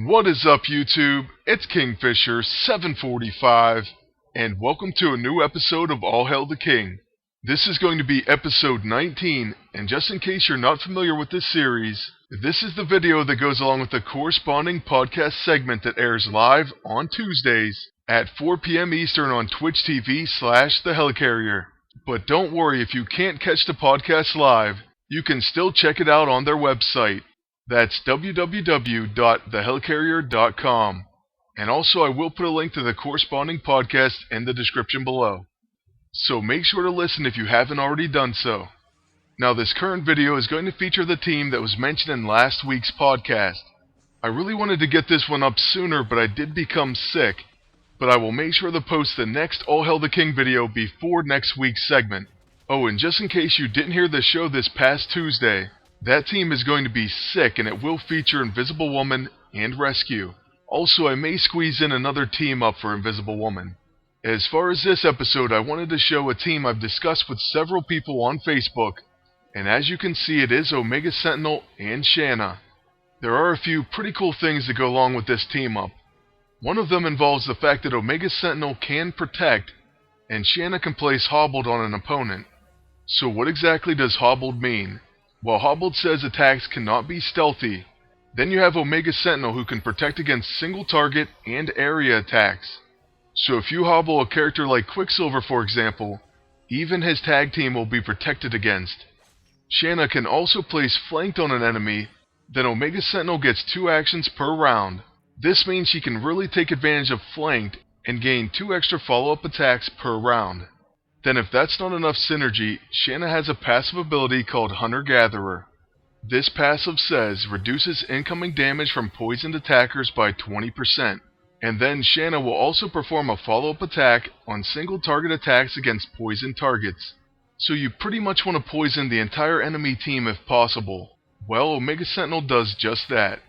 What is up, YouTube? It's Kingfisher745, and welcome to a new episode of All Hail the King. This is going to be episode 19, and just in case you're not familiar with this series, this is the video that goes along with the corresponding podcast segment that airs live on Tuesdays at 4 p.m. Eastern on Twitch TV/The Helicarrier. But don't worry, if you can't catch the podcast live, you can still check it out on their website. That's www.thehelicarrier.com. And also I will put a link to the corresponding podcast in the description below. So make sure to listen if you haven't already done so. Now this current video is going to feature the team that was mentioned in last week's podcast. I really wanted to get this one up sooner, but I did become sick. But I will make sure to post the next All Hail the King video before next week's segment. Oh, and just in case you didn't hear the show this past Tuesday, that team is going to be sick, and it will feature Invisible Woman and Rescue. Also, I may squeeze in another team up for Invisible Woman. As far as this episode, I wanted to show a team I've discussed with several people on Facebook, and as you can see, it is Omega Sentinel and Shanna. There are a few pretty cool things that go along with this team up. One of them involves the fact that Omega Sentinel can protect, and Shanna can place Hobbled on an opponent. So what exactly does Hobbled mean? Well, Hobbled says attacks cannot be stealthy. Then you have Omega Sentinel who can protect against single target and area attacks. So if you hobble a character like Quicksilver, for example, even his tag team will be protected against. Shanna can also place flanked on an enemy, then Omega Sentinel gets 2 actions per round. This means she can really take advantage of flanked and gain 2 extra follow-up attacks per round. Then if that's not enough synergy, Shanna has a passive ability called Hunter-Gatherer. This passive says reduces incoming damage from poisoned attackers by 20%. And then Shanna will also perform a follow-up attack on single target attacks against poisoned targets. So you pretty much want to poison the entire enemy team if possible. Well, Omega Sentinel does just that.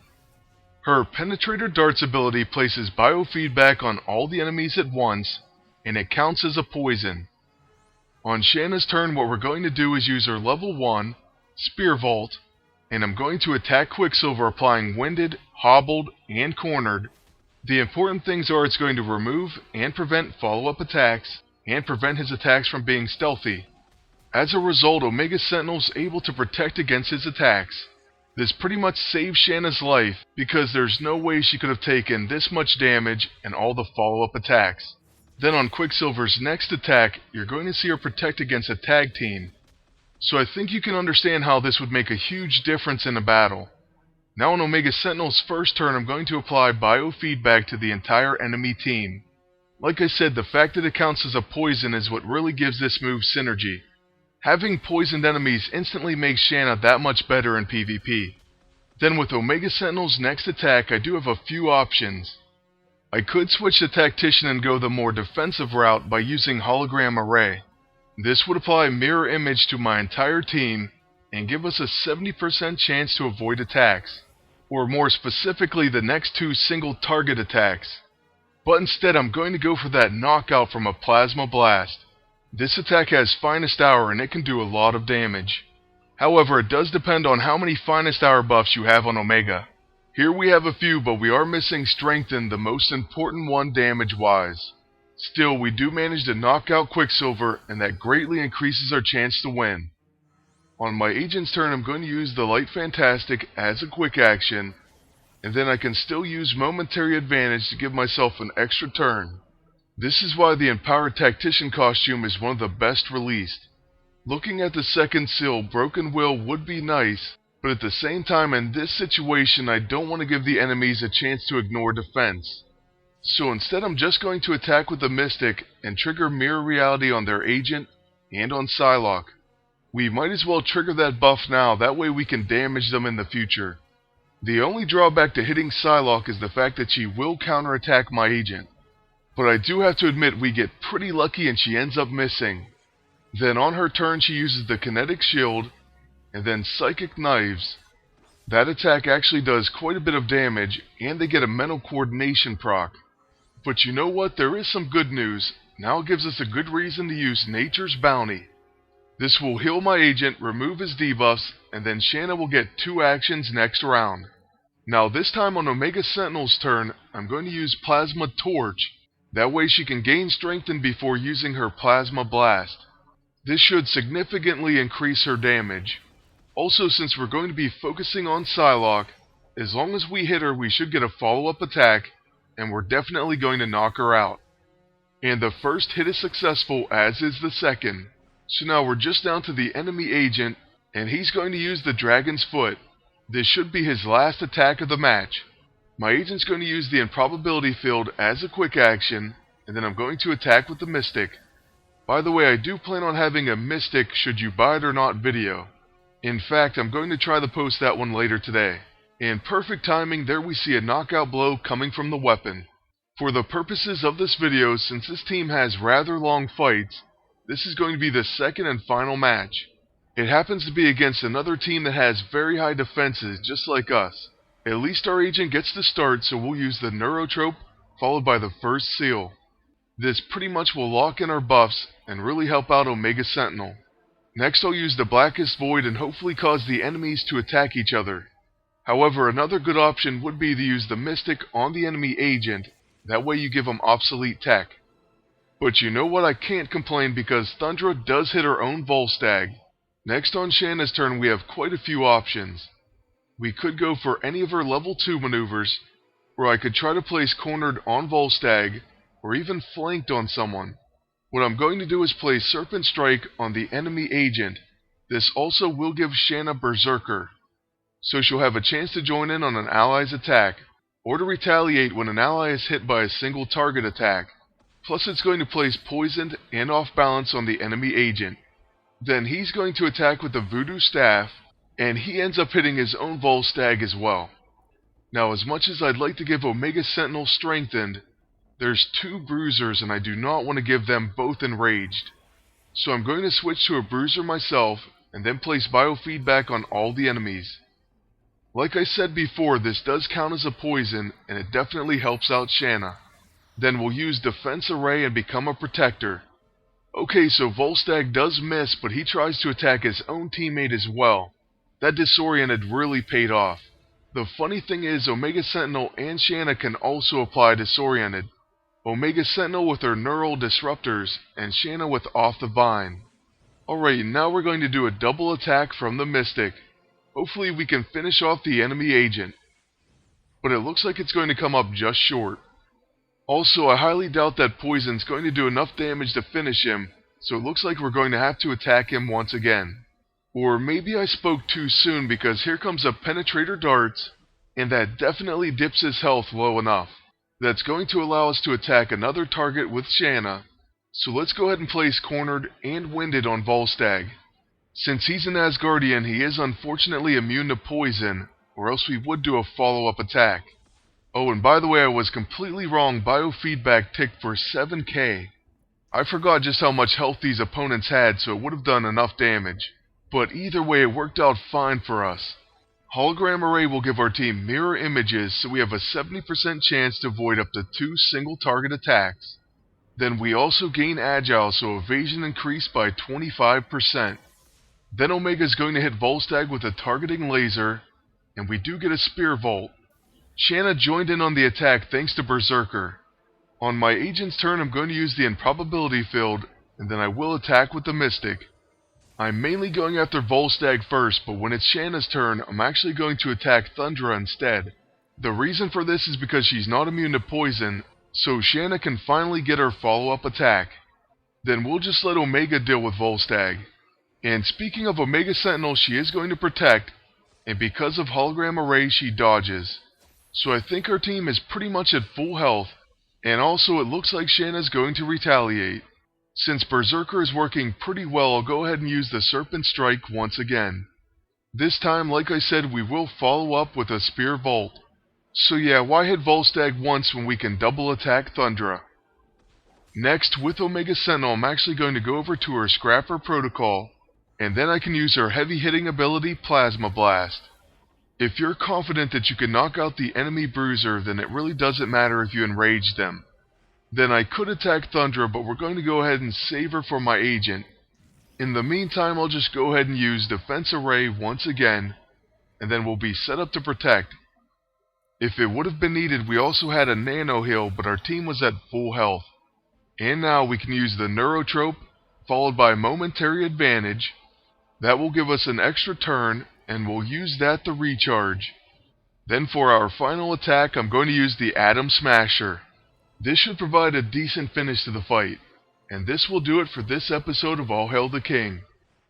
Her Penetrator Darts ability places biofeedback on all the enemies at once, and it counts as a poison. On Shanna's turn, what we're going to do is use her level 1, Spear Vault, and I'm going to attack Quicksilver applying Winded, Hobbled, and Cornered. The important things are it's going to remove and prevent follow-up attacks, and prevent his attacks from being stealthy. As a result, Omega Sentinel's able to protect against his attacks. This pretty much saves Shanna's life, because there's no way she could have taken this much damage and all the follow-up attacks. Then on Quicksilver's next attack, you're going to see her protect against a tag team. So I think you can understand how this would make a huge difference in a battle. Now on Omega Sentinel's first turn, I'm going to apply biofeedback to the entire enemy team. Like I said, the fact that it counts as a poison is what really gives this move synergy. Having poisoned enemies instantly makes Shanna that much better in PvP. Then with Omega Sentinel's next attack, I do have a few options. I could switch to Tactician and go the more defensive route by using Hologram Array. This would apply mirror image to my entire team and give us a 70% chance to avoid attacks, or more specifically the next 2 single target attacks. But instead I'm going to go for that knockout from a Plasma Blast. This attack has Finest Hour and it can do a lot of damage. However, it does depend on how many Finest Hour buffs you have on Omega. Here we have a few, but we are missing Strengthen, the most important one damage-wise. Still, we do manage to knock out Quicksilver, and that greatly increases our chance to win. On my agent's turn, I'm going to use the Light Fantastic as a quick action, and then I can still use Momentary Advantage to give myself an extra turn. This is why the Empowered Tactician costume is one of the best released. Looking at the second seal, Broken Will would be nice, but at the same time in this situation I don't want to give the enemies a chance to ignore defense. So instead I'm just going to attack with the Mystic and trigger Mirror Reality on their agent and on Psylocke. We might as well trigger that buff now, that way we can damage them in the future. The only drawback to hitting Psylocke is the fact that she will counterattack my agent. But I do have to admit we get pretty lucky and she ends up missing. Then on her turn she uses the Kinetic Shield, and then Psychic Knives. That attack actually does quite a bit of damage, and they get a Mental Coordination proc. But you know what, there is some good news. Now it gives us a good reason to use Nature's Bounty. This will heal my agent, remove his debuffs, and then Shanna will get 2 actions next round. Now this time on Omega Sentinel's turn, I'm going to use Plasma Torch. That way she can gain strengthened before using her Plasma Blast. This should significantly increase her damage. Also, since we're going to be focusing on Psylocke, as long as we hit her we should get a follow-up attack, and we're definitely going to knock her out. And the first hit is successful, as is the second. So now we're just down to the enemy agent, and he's going to use the Dragon's Foot. This should be his last attack of the match. My agent's going to use the Improbability Field as a quick action, and then I'm going to attack with the Mystic. By the way, I do plan on having a Mystic should you buy it or not video. In fact, I'm going to try to post that one later today. In perfect timing, there we see a knockout blow coming from the weapon. For the purposes of this video, since this team has rather long fights, this is going to be the second and final match. It happens to be against another team that has very high defenses, just like us. At least our agent gets to start, so we'll use the Neurotrope, followed by the first seal. This pretty much will lock in our buffs, and really help out Omega Sentinel. Next I'll use the Blackest Void and hopefully cause the enemies to attack each other. However, another good option would be to use the Mystic on the enemy agent, that way you give them obsolete tech. But you know what, I can't complain because Thundra does hit her own Volstagg. Next on Shanna's turn we have quite a few options. We could go for any of her level 2 maneuvers, or I could try to place cornered on Volstagg, or even flanked on someone. What I'm going to do is place Serpent Strike on the enemy agent. This also will give Shanna Berserker, so she'll have a chance to join in on an ally's attack, or to retaliate when an ally is hit by a single target attack. Plus it's going to place Poisoned and Off Balance on the enemy agent. Then he's going to attack with the Voodoo Staff, and he ends up hitting his own Volstagg as well. Now as much as I'd like to give Omega Sentinel strengthened, there's 2 bruisers and I do not want to give them both enraged. So I'm going to switch to a bruiser myself, and then place biofeedback on all the enemies. Like I said before, this does count as a poison, and it definitely helps out Shanna. Then we'll use Defense Array and become a protector. Okay, so Volstagg does miss, but he tries to attack his own teammate as well. That Disoriented really paid off. The funny thing is, Omega Sentinel and Shanna can also apply Disoriented. Omega Sentinel with her Neural Disruptors, and Shanna with Off the Vine. Alright, now we're going to do a double attack from the Mystic. Hopefully we can finish off the enemy agent. But it looks like it's going to come up just short. Also, I highly doubt that Poison's going to do enough damage to finish him, so it looks like we're going to have to attack him once again. Or maybe I spoke too soon because here comes a Penetrator Darts, and that definitely dips his health low enough. That's going to allow us to attack another target with Shanna, so let's go ahead and place Cornered and Winded on Volstagg. Since he's an Asgardian, he is unfortunately immune to poison, or else we would do a follow-up attack. Oh, and by the way, I was completely wrong. Biofeedback ticked for 7k. I forgot just how much health these opponents had, so it would have done enough damage. But either way, it worked out fine for us. Hologram Array will give our team mirror images, so we have a 70% chance to avoid up to 2 single target attacks. Then we also gain Agile, so evasion increased by 25%. Then Omega's going to hit Volstagg with a targeting laser, and we do get a Spear Volt. Shanna joined in on the attack thanks to Berserker. On my agent's turn, I'm going to use the Improbability Field, and then I will attack with the Mystic. I'm mainly going after Volstagg first, but when it's Shanna's turn, I'm actually going to attack Thundra instead. The reason for this is because she's not immune to poison, so Shanna can finally get her follow-up attack. Then we'll just let Omega deal with Volstagg. And speaking of Omega Sentinel, she is going to protect, and because of Hologram Array, she dodges. So I think our team is pretty much at full health, and also it looks like Shanna's going to retaliate. Since Berserker is working pretty well, I'll go ahead and use the Serpent Strike once again. This time, like I said, we will follow up with a Spear Volt. So yeah, why hit Volstagg once when we can double attack Thundra? Next, with Omega Sentinel, I'm actually going to go over to her Scrapper Protocol, and then I can use her heavy hitting ability, Plasma Blast. If you're confident that you can knock out the enemy bruiser, then it really doesn't matter if you enrage them. Then I could attack Thundra, but we're going to go ahead and save her for my agent. In the meantime, I'll just go ahead and use Defense Array once again, and then we'll be set up to protect. If it would have been needed, we also had a nano heal, but our team was at full health. And now we can use the neurotrope, followed by momentary advantage. That will give us an extra turn, and we'll use that to recharge. Then for our final attack, I'm going to use the Atom Smasher. This should provide a decent finish to the fight. And this will do it for this episode of All Hail the King.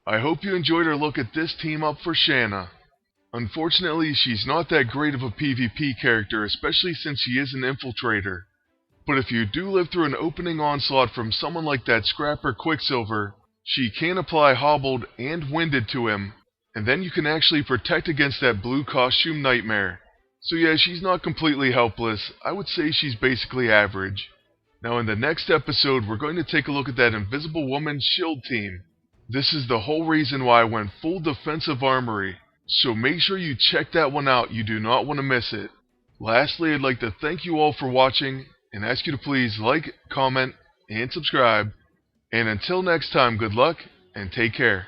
I hope you enjoyed our look at this team up for Shanna. Unfortunately, she's not that great of a PvP character, especially since she is an infiltrator. But if you do live through an opening onslaught from someone like that Scrapper Quicksilver, she can apply Hobbled and Winded to him, and then you can actually protect against that blue costume nightmare. So yeah, she's not completely helpless. I would say she's basically average. Now in the next episode, we're going to take a look at that Invisible Woman shield team. This is the whole reason why I went full defensive armory. So make sure you check that one out, you do not want to miss it. Lastly, I'd like to thank you all for watching, and ask you to please like, comment, and subscribe. And until next time, good luck, and take care.